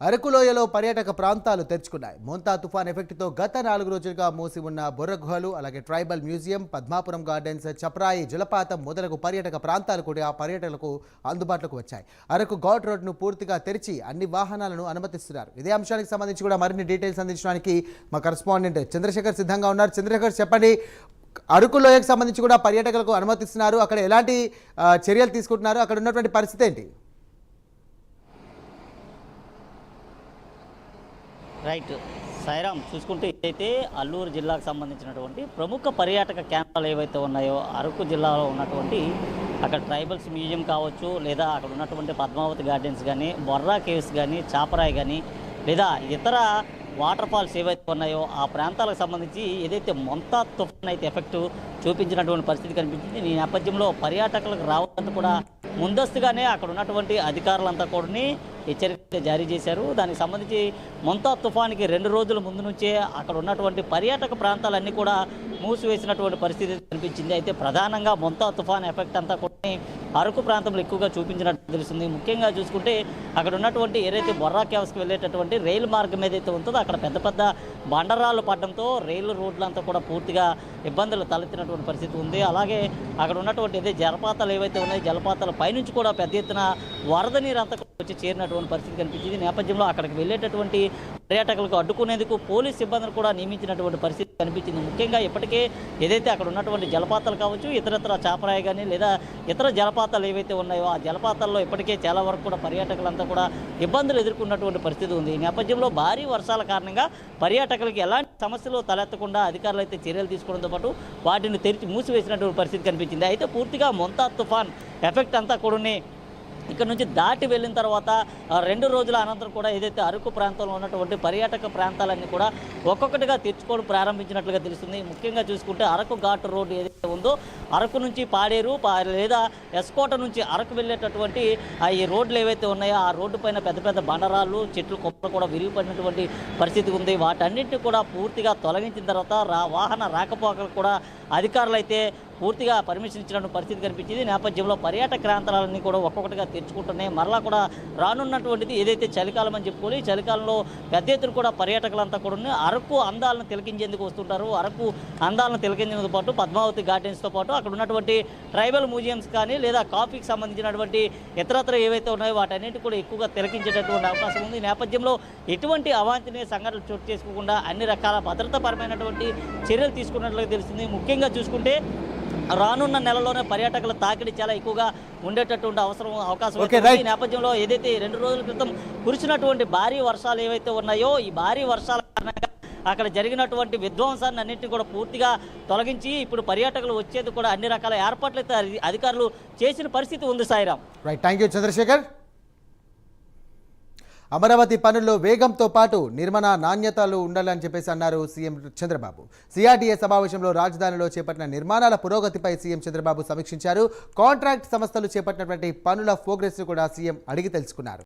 అరకులోయలో పర్యాటక ప్రాంతాలు తెరుచుకున్నాయి. మోంతా తుఫాన్ ఎఫెక్ట్తో గత 4 రోజులుగా మూసి ఉన్న బొర్ర గుహలు, అలాగే ట్రైబల్ మ్యూజియం, పద్మాపురం గార్డెన్స్, చప్రాయి జలపాతం మొదలగు పర్యాటక ప్రాంతాలు కూడా పర్యాటకులకు అందుబాటులోకి వచ్చాయి. అరకు ఘాట్ రోడ్ను పూర్తిగా తెరిచి అన్ని వాహనాలను అనుమతిస్తున్నారు. ఇదే అంశానికి సంబంధించి కూడా మరిన్ని డీటెయిల్స్ అందించడానికి మా కరెస్పాండెంట్ చంద్రశేఖర్ సిద్ధంగా ఉన్నారు. చంద్రశేఖర్, చెప్పండి, అరకు లోయకు సంబంధించి కూడా పర్యాటకులకు అనుమతిస్తున్నారు. అక్కడ ఎలాంటి చర్యలు తీసుకుంటున్నారు? అక్కడ ఉన్నటువంటి పరిస్థితి ఏంటి? రైట్ సాయిరామ్, చూసుకుంటే ఇదైతే అల్లూరు జిల్లాకు సంబంధించినటువంటి ప్రముఖ పర్యాటక కేంద్రాలు ఏవైతే ఉన్నాయో అరకు జిల్లాలో ఉన్నటువంటి అక్కడ ట్రైబల్స్ మ్యూజియం కావచ్చు, లేదా అక్కడ ఉన్నటువంటి పద్మావతి గార్డెన్స్ కానీ, బొర్రా కేవ్స్ కానీ, చాపరాయి కానీ, లేదా ఇతర వాటర్ ఫాల్స్ ఏవైతే ఉన్నాయో ఆ ప్రాంతాలకు సంబంధించి ఏదైతే మొంతా తుఫాన్ అయితే ఎఫెక్ట్ చూపించినటువంటి పరిస్థితి కనిపించింది. ఈ నేపథ్యంలో పర్యాటకులకు రావద్దని కూడా ముందస్తుగానే అక్కడ ఉన్నటువంటి అధికారులంతా కూడా హెచ్చరిక జారీ చేశారు. దానికి సంబంధించి మొంతా తుఫాన్కి 2 రోజుల ముందు నుంచే అక్కడ ఉన్నటువంటి పర్యాటక ప్రాంతాలన్నీ కూడా మూసివేసినటువంటి పరిస్థితి కనిపించింది. అయితే ప్రధానంగా మొంతా తుఫాన్ ఎఫెక్ట్ అంతా కూడా అరకు ప్రాంతంలో ఎక్కువగా చూపించినట్టు తెలుస్తుంది. ముఖ్యంగా చూసుకుంటే అక్కడ ఉన్నటువంటి ఏదైతే బొర్రా కేవ్స్కి వెళ్ళేటటువంటి రైలు మార్గం ఏదైతే ఉంటుందో అక్కడ పెద్ద పెద్ద బండరాళ్ళు పడడంతో రైలు రోడ్లంతా కూడా పూర్తిగా ఇబ్బందులు తలెత్తినటువంటి పరిస్థితి ఉంది. అలాగే అక్కడ ఉన్నటువంటి ఏదైతే జలపాతాలు ఏవైతే ఉన్నాయో జలపాతాల పైనుంచి కూడా పెద్ద ఎత్తున వరద నీరు అంతా వచ్చి చేరినటువంటి పరిస్థితి కనిపించింది. నేపథ్యంలో అక్కడికి వెళ్ళేటటువంటి పర్యాటకులకు అడ్డుకునేందుకు పోలీస్ సిబ్బందిని కూడా నియమించినటువంటి పరిస్థితి కనిపించింది. ముఖ్యంగా ఇప్పటికే ఏదైతే అక్కడ ఉన్నటువంటి జలపాతాలు కావచ్చు, ఇతరత్ర చాపరాయి కానీ, లేదా ఇతర జలపాతాలు ఏవైతే ఉన్నాయో ఆ జలపాతాల్లో ఇప్పటికే చాలా వరకు కూడా పర్యాటకులంతా కూడా ఇబ్బందులు ఎదుర్కొన్నటువంటి పరిస్థితి ఉంది. ఈ నేపథ్యంలో భారీ వర్షాల కారణంగా పర్యాటకులకు ఎలాంటి సమస్యలు తలెత్తకుండా అధికారులు అయితే చర్యలు తీసుకోవడంతో పాటు వాటిని తెరిచి మూసివేసినటువంటి పరిస్థితి కనిపించింది. అయితే పూర్తిగా మొంతా తుఫాన్ ఎఫెక్ట్ అంతా కూడా ఇక్కడ నుంచి దాటి వెళ్ళిన తర్వాత 2 రోజుల అనంతరం కూడా ఏదైతే అరకు ప్రాంతంలో ఉన్నటువంటి పర్యాటక ప్రాంతాలన్నీ కూడా ఒక్కొక్కటిగా తెచ్చుకోవడం ప్రారంభించినట్లుగా తెలుస్తుంది. ముఖ్యంగా చూసుకుంటే అరకు ఘాట్ రోడ్డు ఏదైతే ఉందో అరకు నుంచి పాడేరు లేదా ఎస్కోట నుంచి అరకు వెళ్ళేటటువంటి ఈ రోడ్లు ఏవైతే ఉన్నాయో ఆ రోడ్డు పైన పెద్ద పెద్ద బండరాళ్ళు, చెట్లు, కొమ్మలు కూడా విరిగిపడినటువంటి పరిస్థితి ఉంది. వాటన్నింటినీ కూడా పూర్తిగా తొలగించిన తర్వాత వాహన రాకపోకలు కూడా అధికారులు అయితే పూర్తిగా పర్మిషన్ ఇచ్చినటువంటి పరిస్థితి కనిపించింది. నేపథ్యంలో పర్యాటక ప్రాంతాలన్నీ కూడా ఒక్కొక్కటిగా తెరుచుకుంటున్నాయి. మరలా కూడా రానున్నటువంటిది ఏదైతే చలికాలం అని చెప్పుకోవాలి, చలికాలంలో పెద్ద ఎత్తున కూడా పర్యాటకులంతా కూడా అరకు అందాలను తిలకించేందుకు వస్తుంటారు. అరకు అందాలను తిలకించేందుకు పాటు పద్మావతి గార్డెన్స్తో పాటు అక్కడ ఉన్నటువంటి ట్రైబల్ మ్యూజియంస్ కానీ, లేదా కాఫీకి సంబంధించినటువంటి ఇతరత్ర ఏవైతే ఉన్నాయో వాటన్నిటి కూడా ఎక్కువగా తిలకించేటటువంటి అవకాశం ఉంది. ఈ నేపథ్యంలో ఎటువంటి అవాంఛనీయ సంఘటనలు చోటు చేసుకోకుండా అన్ని రకాల భద్రతాపరమైనటువంటి చర్యలు తీసుకున్నట్లుగా తెలుస్తుంది. ముఖ్యంగా చూసుకుంటే రానున్న నెలలోనే పర్యాటకుల తాకిడి చాలా ఎక్కువగా ఉండేటటువంటి అవకాశం ఉంది. ఈ నేపథ్యంలో ఏదైతే 2 రోజుల క్రితం కురిసినటువంటి భారీ వర్షాలు ఏవైతే ఉన్నాయో ఈ భారీ వర్షాల కారణంగా అక్కడ జరిగినటువంటి విధ్వంసాన్ని అన్నింటినీ కూడా పూర్తిగా తొలగించి ఇప్పుడు పర్యాటకులు వచ్చేది కూడా అన్ని రకాల ఏర్పాట్లు అయితే అధికారులు చేసిన పరిస్థితి ఉంది. Sairam, right, thank you Chandrashekhar. Amaravati పనుల్లో వేగంతో పాటు నిర్మాణ నాణ్యతలు ఉండాలని చెప్పేసి అన్నారు సీఎం చంద్రబాబు. సిఆర్డీఏ సమావేశంలో రాజధానిలో చేపట్టిన నిర్మాణాల పురోగతిపై సీఎం చంద్రబాబు సమీక్షించారు. కాంట్రాక్ట్ సంస్థలు చేపట్టినటువంటి పనుల ప్రోగ్రెస్ కూడా సీఎం అడిగి తెలుసుకున్నారు.